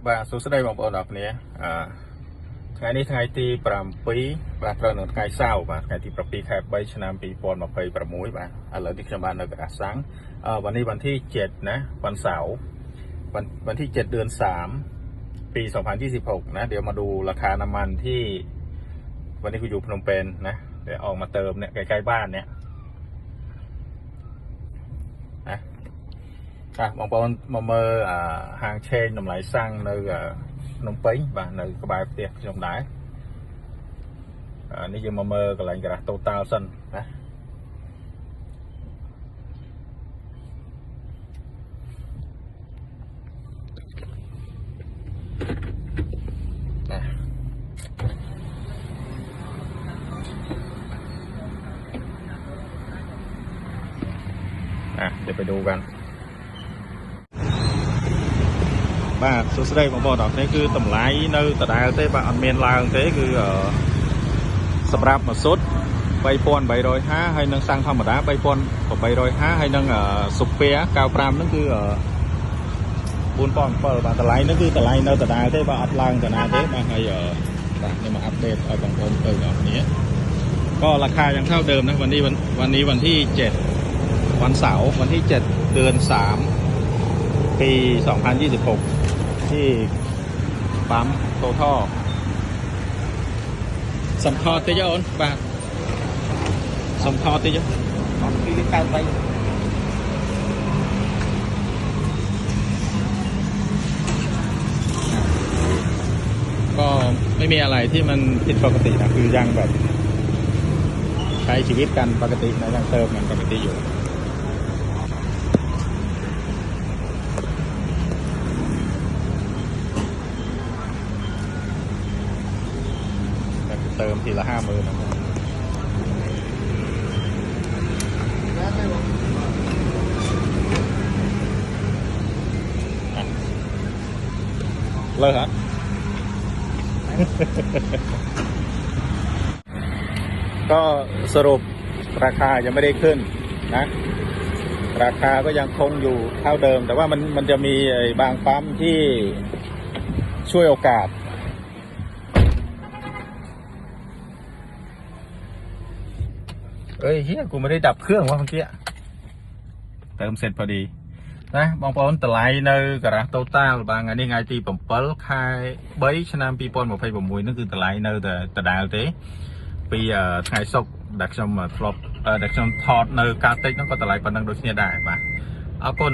បាទសួស្តីបងប្អូនអរគ្នាថ្ងៃនេះថ្ងៃទី7បាទត្រូវនៅថ្ងៃសៅរ៍បាទថ្ងៃទី7ខែ3ឆ្នាំ2026បាទឥឡូវនេះខ្ញុំបាននៅកណ្ដាសាំងวันนี้วันที่7นะวันเสาร์วันที่7เดือน3ปี2026นะเดี๋ยวมาดูราคาน้ำมันที่วันนี้กูอยู่พนมเปญนะเดี๋ยวออกมาเติมเนี่ยใกล้ๆบ้านเนี่ยนะบางคนมาเมื่อhàng trên nằm lại xăng nơi nông pính và nơi cái bài tiệc trong đáyนี่ยังมาเมื่อกับหลังจากโตตาสันนะเดี๋ยวไปดูกันបាទសួស្តីបងប្អូនអរគ្នាគឺតម្លៃនៅដដែលទេបាទអត់មានឡើងទេគឺសម្រាប់ម៉ាស៊ូត3850ហើយនឹងសាំងធម្មតា3850ហើយនឹងស៊ុបពែ95ហ្នឹងគឺ4007បាទតម្លៃហ្នឹងគឺតម្លៃនៅដដែលទេបាទអត់ឡើងតាណាទេបាទហើយបាទខ្ញុំមកអាប់ដេតឲ្យបងប្អូនទៅបងប្អូនក៏ราคายังเท่าเดิมนะวันนี้วันที่7วันเสาร์วันที่7เดือน3ปี2026ที่ปั๊มโตท่อสำทอติยอนบาทสำทอติยอนที่การไปก็ไม่มีอะไรที่มันผิดปกตินะคือยังแบบใช้ชีวิตกันปกตินะยังเติมกันปกติอยู่เติมทีละ50,000นะเลิกฮะ ก็สรุปราคายังไม่ได้ขึ้นนะราคาก็ยังคงอยู่เท่าเดิมแต่ว่ามันจะมีบางปั๊มที่ช่วยโอกาสเฮ้ยเฮียกูไม่ได้ดับเครื่องวะเมื่อกี้เติมเสร็จพอดีนะบางปอนตะไลในกระโตต้าบางอันนี้ไงตีผมเปิลคายใบชนะปีปอนมาไฟผมมวยนั่นคือตะไลในแต่ดาวเต้ปีไงศกดักชมทลบดักชมทอดในกาเต็กนั่นก็ตะไลปนังโดยเสียได้มาเอาคน